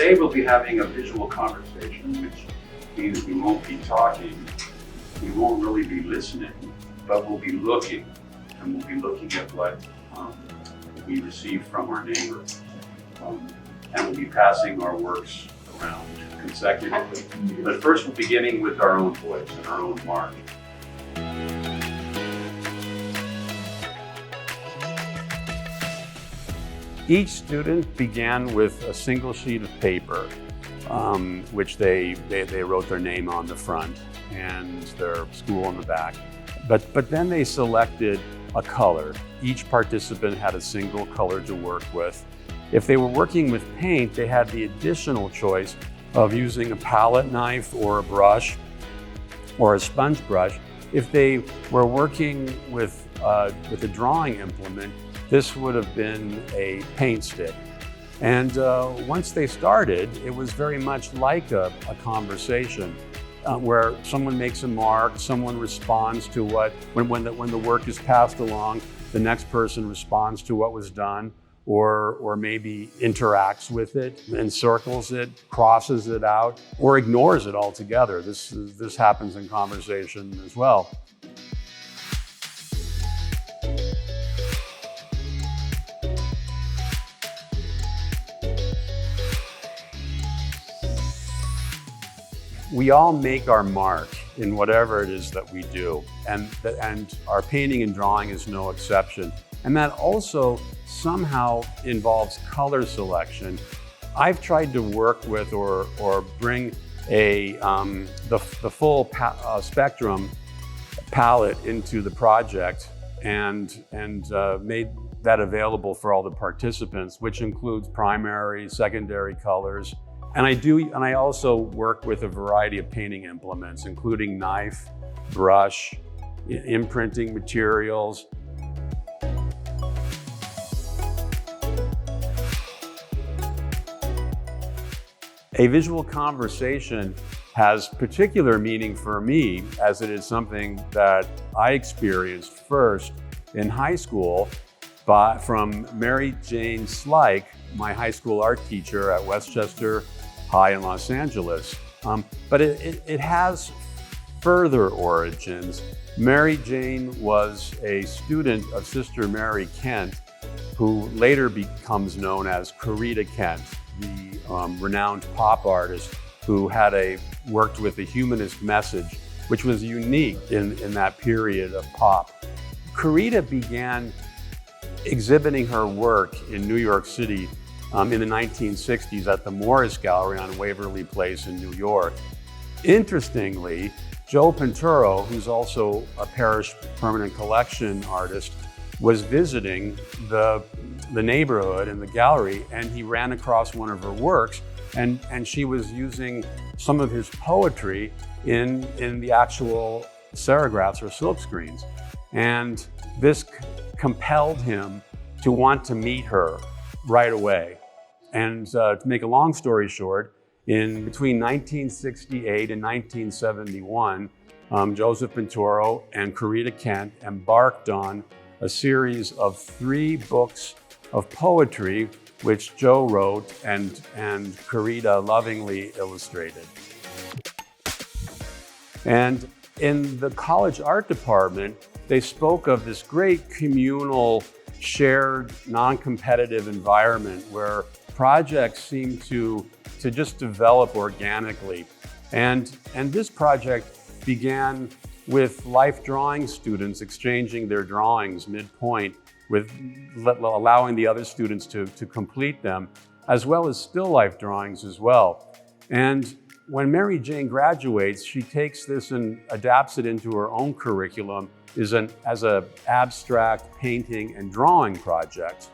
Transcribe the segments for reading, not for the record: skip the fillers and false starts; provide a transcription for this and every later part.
Today we'll be having a visual conversation, which means we won't be talking, we won't really be listening, but we'll be looking, and we'll be looking at what we receive from our neighbor. And we'll be passing our works around consecutively. But first we're beginning with our own voice and our own mark. Each student began with a single sheet of paper, which they wrote their name on the front and their school on the back. But then they selected a color. Each participant had a single color to work with. If they were working with paint, they had the additional choice of using a palette knife or a brush or a sponge brush. If they were working with a drawing implement, this would have been a paint stick. And once they started, it was very much like a conversation where someone makes a mark, someone responds to when the work is passed along, the next person responds to what was done, or maybe interacts with it, encircles it, crosses it out, or ignores it altogether. This happens in conversation as well. We all make our mark in whatever it is that we do, and our painting and drawing is no exception. And that also somehow involves color selection. I've tried to work with or bring the full spectrum palette into the project and made that available for all the participants, which includes primary, secondary colors. And I also work with a variety of painting implements, including knife, brush, imprinting materials. A visual conversation has particular meaning for me, as it is something that I experienced first in high school from Mary Jane Slike, my high school art teacher at Westchester High in Los Angeles. But it has further origins. Mary Jane was a student of Sister Mary Kent, who later becomes known as Corita Kent, the renowned pop artist who worked with a humanist message, which was unique in that period of pop. Corita began exhibiting her work in New York City in the 1960s at the Morris Gallery on Waverly Place in New York. Interestingly, Joe Pinturo, who's also a Parrish permanent collection artist, was visiting the neighborhood and the gallery, and he ran across one of her works, and she was using some of his poetry in the actual serigraphs or silkscreens. And this compelled him to want to meet her right away. And to make a long story short, in between 1968 and 1971, Joseph Pinturo and Corita Kent embarked on a series of 3 books of poetry, which Joe wrote and Corita lovingly illustrated. And in the college art department, they spoke of this great communal, shared, non-competitive environment where projects seem to just develop organically. And this project began with life drawing students exchanging their drawings midpoint, with allowing the other students to complete them, as well as still life drawings as well. And when Mary Jane graduates, she takes this and adapts it into her own curriculum as an abstract painting and drawing project,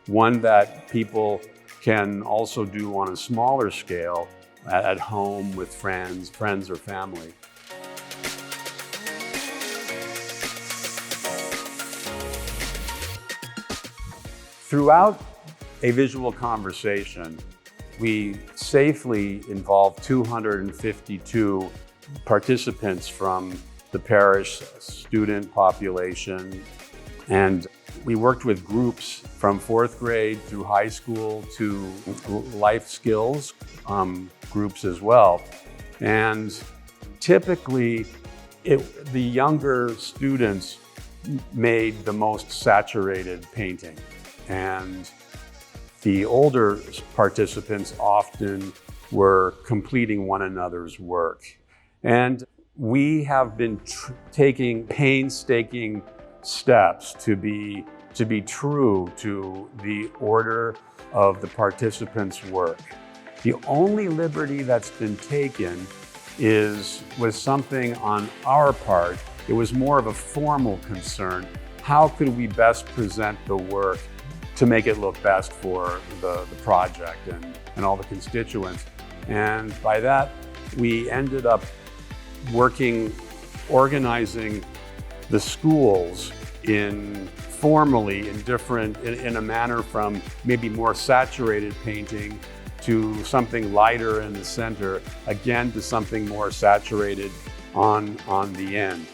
one that people can also do on a smaller scale at home with friends or family. Throughout a visual conversation, we safely involve 252 participants from the parish student population. And We worked with groups from 4th grade through high school to life skills groups as well. And typically, the younger students made the most saturated painting. And the older participants often were completing one another's work. And we have been taking painstaking steps to be true to the order of the participants' work. The only liberty that's been taken was something on our part. It was more of a formal concern. How could we best present the work to make it look best for the project and all the constituents? And by that, we ended up organizing the schools formally in a manner from maybe more saturated painting to something lighter in the center, again to something more saturated on the end.